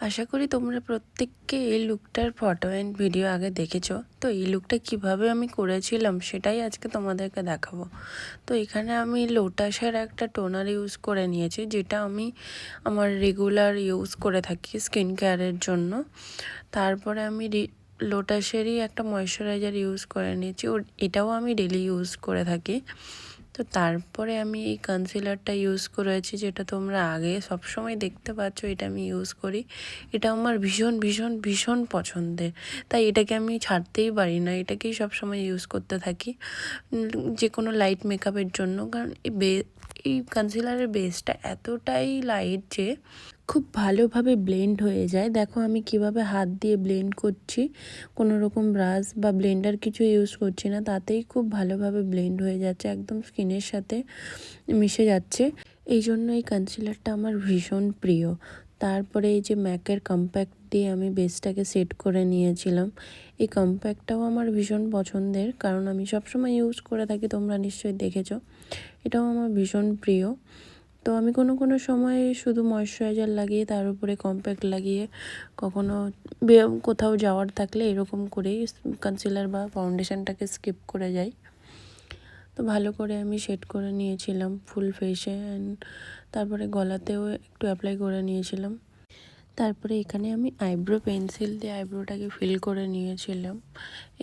আশা করি তোমরা প্রত্যেককে এই লুকটার ফটো অ্যান্ড ভিডিও আগে দেখেছো। তো এই লুকটা কিভাবে আমি করেছিলাম সেটাই আজকে তোমাদেরকে দেখাবো। তো এখানে আমি লোটাসের একটা টোনার ইউজ করে নিয়েছি, যেটা আমি আমার রেগুলার ইউজ করে থাকি স্কিন কেয়ারের জন্য। তারপরে আমি লোটাসেরই একটা ময়শ্চারাইজার ইউজ করে নিয়েছি, এটাও আমি ডেলি ইউজ করে থাকি। তো তারপরে আমি এই কনসিলারটা ইউজ করেছি, যেটা তোমরা আগে সবসময় দেখতে পাচ্ছ। এটা আমি ইউজ করি, এটা আমার ভীষণ ভীষণ ভীষণ পছন্দের, তাই এটাকে আমি ছাড়তেই পারি না, এটাকেই সবসময় ইউজ করতে থাকি যে কোনো লাইট মেকআপের জন্য। কারণ এই কনসিলারের বেসটা এতটাই লাইট যে খুব ভালোভাবে ব্লেন্ড হয়ে যায়। দেখো আমি কিভাবে হাত দিয়ে ব্লেন্ড করছি, কোনো রকম ব্রাশ বা ব্লেন্ডার কিছু ইউজ করছি না, তাতেই খুব ভালোভাবে ব্লেন্ড হয়ে যাচ্ছে, একদম স্কিনের সাথে মিশে যাচ্ছে। এই জন্য এই কনসিলারটা আমার ভীষণ প্রিয়। তারপরে এই যে ম্যাকের কম্প্যাক্ট দিয়ে আমি বেসটাকে সেট করে নিয়েছিলাম। এই কম্প্যাক্টটাও আমার ভীষণ পছন্দের, কারণ আমি সবসময় ইউজ করে থাকি, তোমরা নিশ্চয়ই দেখেছো। এটাও আমার ভীষণ প্রিয়। তো আমি কোনো সময় শুধু ময়শ্চারাইজার লাগিয়ে তার উপরে কম্প্যাক্ট লাগিয়ে, কখনো কোথাও যাওয়ার থাকলে এরকম করেই কনসিলার বা ফাউন্ডেশনটাকে স্কিপ করে যাই। তো ভালো করে আমি সেট করে নিয়েছিলাম ফুল ফেসে, অ্যান্ড তারপরে গলাতেও একটু অ্যাপ্লাই করে নিয়েছিলাম। তারপরে এখানে আমি আইব্রো পেন্সিল দিয়ে আইব্রোটাকে ফিল করে নিয়েছিলাম।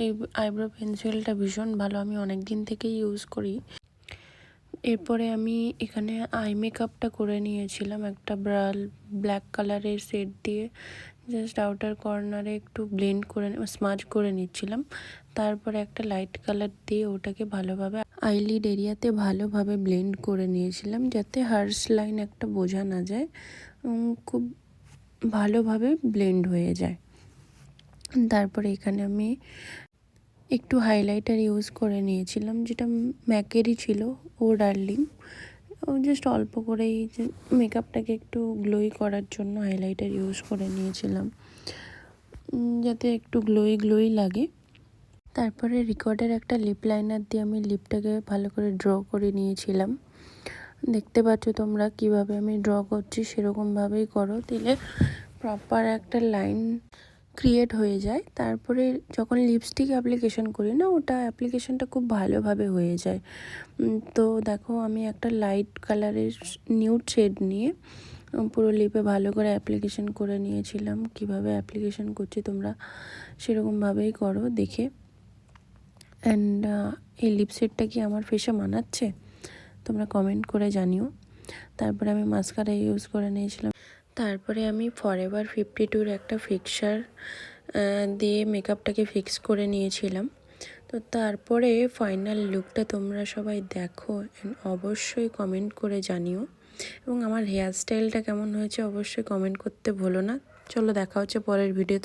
এই আইব্রো পেন্সিলটা ভীষণ ভালো, আমি অনেক দিন থেকেই ইউজ করি। এরপরে আমি এখানে আই মেকআপটা করে নিয়েছিলাম একটা ব্ল্যাক কালারের শেড দিয়ে, জাস্ট আউটার কর্নারে একটু ব্লেন্ড করে স্মাজ করে নিচ্ছিলাম। তারপরে একটা লাইট কালার দিয়ে ওটাকে ভালোভাবে আইলিড এরিয়াতে ভালোভাবে ব্লেন্ড করে নিয়েছিলাম, যাতে হার্শ লাইন একটা বোঝা না যায়, খুব ভালোভাবে ব্লেন্ড হয়ে যায়। তারপরে এখানে আমি একটু হাইলাইটার ইউজ করে নিয়েছিলাম, যেটা ম্যাকেরই ছিল, ও ডার্লিং। ও জাস্ট অল্প করেই যে মেকআপটাকে একটু গ্লোই করার জন্য হাইলাইটার ইউজ করে নিয়েছিলাম, যাতে একটু গ্লোই লাগে। তারপরে রিকর্ডের একটা লিপ লাইনার দিয়ে আমি লিপটাকে ভালো করে ড্র করে নিয়েছিলাম। দেখতে পাচ্ছ তোমরা কিভাবে আমি ড্র করছি, সেরকমভাবেই করো, দিলে প্রপার একটা লাইন ক্রিয়েট হয়ে যায়। তারপরে যখন লিপস্টিক অ্যাপ্লিকেশন করি না, ওটা অ্যাপ্লিকেশনটা খুব ভালোভাবে হয়ে যায়। তো দেখো আমি একটা লাইট কালারের নিউড শেড নিয়ে পুরো লিপে ভালো করে অ্যাপ্লিকেশন করে নিয়েছিলাম। কিভাবে অ্যাপ্লিকেশন করছি তোমরা সেরকমভাবেই করো দেখে। অ্যান্ড এই লিপস্টিকটা কি আমার ফেসে মানাচ্ছে তোমরা কমেন্ট করে জানিও। তারপরে আমি মাস্কারা ইউজ করে নিয়েছিলাম। তারপরে আমি ফরএভার 52-র একটা ফিক্সার দিয়ে মেকআপটাকে ফিক্স করে নিয়েছিলাম। তো তারপরে ফাইনাল লুকটা তোমরা সবাই দেখো, অবশ্যই কমেন্ট করে জানিও, এবং আমার হেয়ার স্টাইলটা কেমন হয়েছে অবশ্যই কমেন্ট করতে ভুলো না। চলো দেখা হচ্ছে পরের ভিডিওতে।